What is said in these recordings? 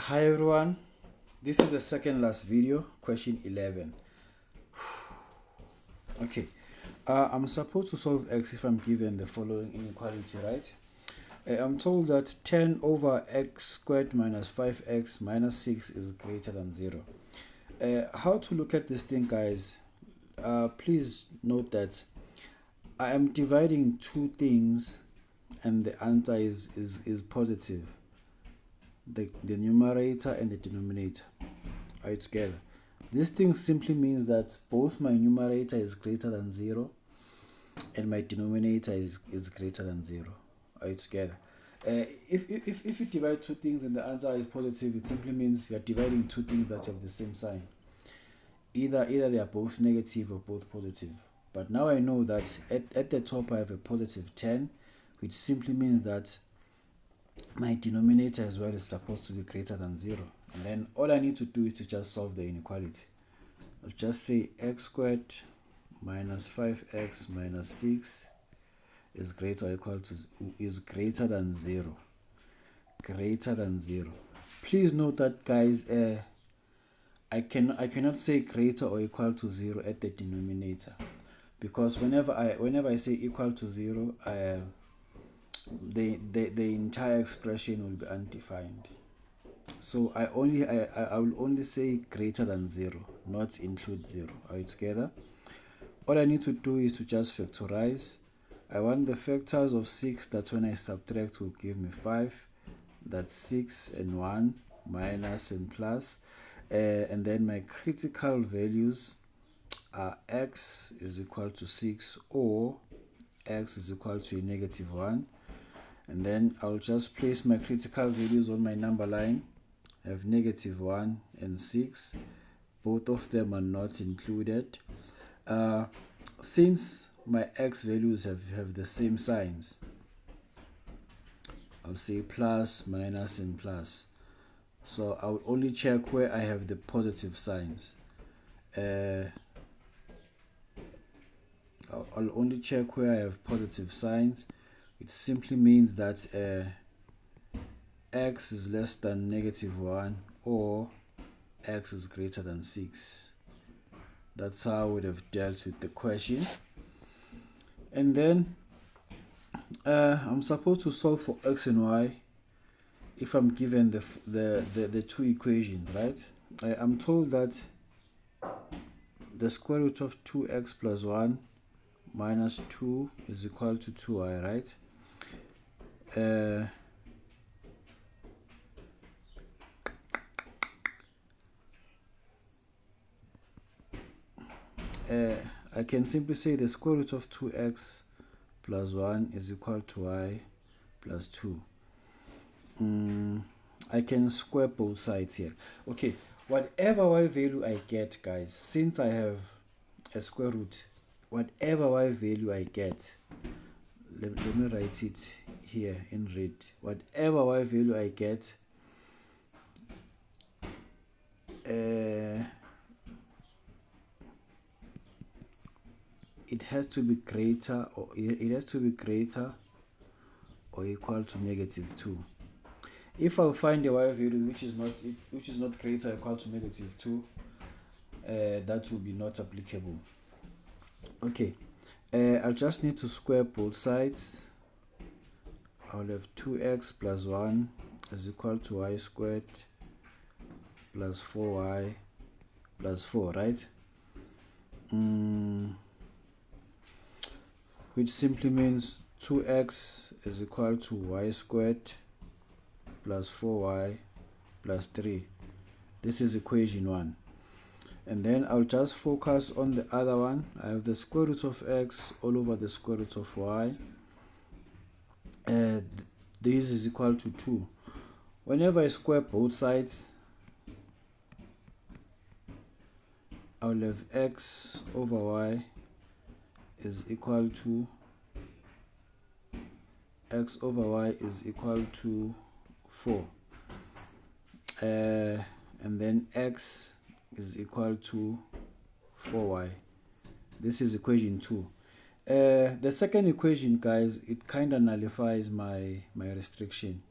Hi everyone, this is the second last video, question 11. Okay, I'm supposed to solve x if I'm given the following inequality, right? I'm told that 10 over x squared minus 5x minus 6 is greater than 0. How to look at this thing, guys? Please note that I am dividing two things and the answer is positive. The numerator and the denominator are together. This thing simply means that both my numerator is greater than 0 and my denominator is greater than 0. Are you together? If you divide two things and the answer is positive, it simply means you are dividing two things that have the same sign. Either they are both negative or both positive. But now I know that at the top I have a positive 10, which simply means that my denominator as well is supposed to be greater than 0. And then all I need to do is to just solve the inequality. I'll just say x squared minus 5x minus 6 is greater or equal to greater than 0. Greater than 0. Please note that, guys, I cannot say greater or equal to 0 at the denominator, because whenever I say equal to 0, the entire expression will be undefined. So I will only say greater than 0, not include 0. Are you together? All I need to do is to just factorize. I want the factors of 6 that when I subtract will give me 5. That's 6 and 1 minus and plus. And then my critical values are x is equal to 6 or x is equal to a negative 1. And then I'll just place my critical values on my number line. I have negative 1 and 6. Both of them are not included. Since my x values have the same signs, I'll say plus, minus, and plus. So I'll only check where I have the positive signs. I'll only check where I have positive signs. It simply means that x is less than negative 1 or x is greater than 6. That's how I would have dealt with the question. And then I'm supposed to solve for x and y if I'm given the two equations, right? I'm told that the square root of 2x plus 1 minus 2 is equal to 2y, right? I can simply say the square root of 2x plus 1 is equal to y plus 2. I can square both sides here. Okay, whatever y value I get, guys, since I have a square root, whatever y value I get, let me write it here in red. Whatever y value I get, it has to be greater or equal to negative 2. If I'll find a y value which is not greater or equal to negative 2, that will be not applicable. Okay, I'll just need to square both sides. I'll have 2x plus 1 is equal to y squared plus 4y plus 4, right? Which simply means 2x is equal to y squared plus 4y plus 3. This is equation 1. And then I'll just focus on the other one. I have the square root of x all over the square root of y. This is equal to 2. Whenever I square both sides, I'll have x over y is equal to x over y is equal to 4. And then x is equal to 4y. This is equation 2. The second equation, guys, it kind of nullifies my restriction.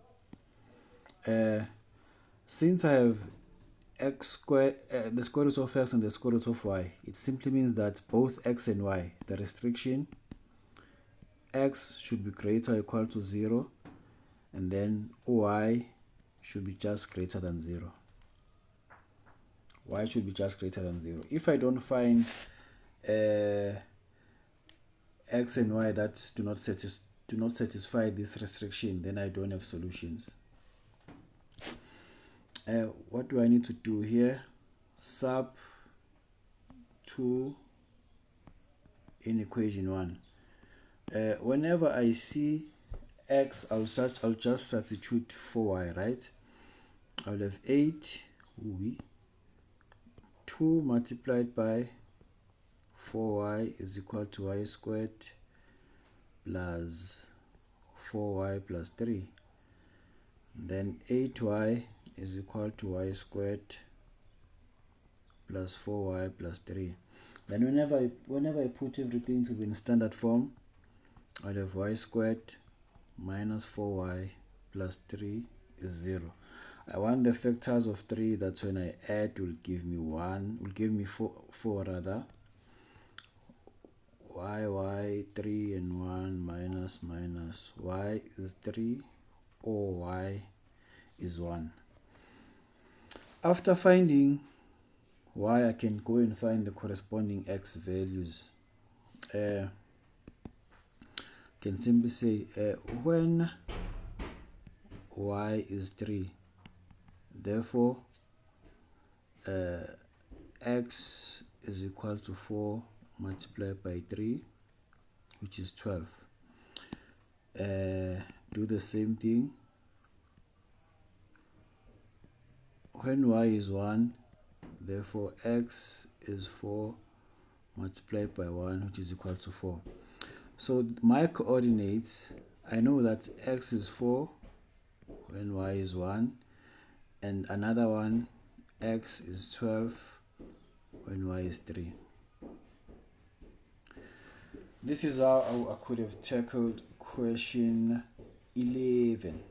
Since I have x squared, the square root of x and the square root of y, it simply means that both x and y, the restriction, x should be greater or equal to 0, and then y should be just greater than 0. Y should be just greater than 0. If I don't find x and y that do not satisfy this restriction, then I don't have solutions. What do I need to do here? Sub 2 in equation 1. Whenever I see x, I'll just substitute for y, right? I'll have 8 2 multiplied by 4y is equal to y squared plus 4y plus 3. Then 8y is equal to y squared plus 4y plus 3. Then whenever I put everything to be in standard form, I'll have y squared minus 4y plus 3 is 0. I want the factors of 3, that's when I add will give me 4 rather. Y 3 and 1 minus y is 3 or y is 1. After finding y, I can go and find the corresponding x values. Can simply say when y is 3, therefore x is equal to 4 multiplied by 3, which is 12. Do the same thing when y is 1, therefore x is 4 multiplied by 1, which is equal to 4. So my coordinates, I know that x is 4 when y is 1, and another one, x is 12 when y is 3. This is how I could have tackled question 11.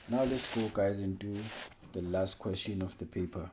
Now let's go, guys, and do the last question of the paper.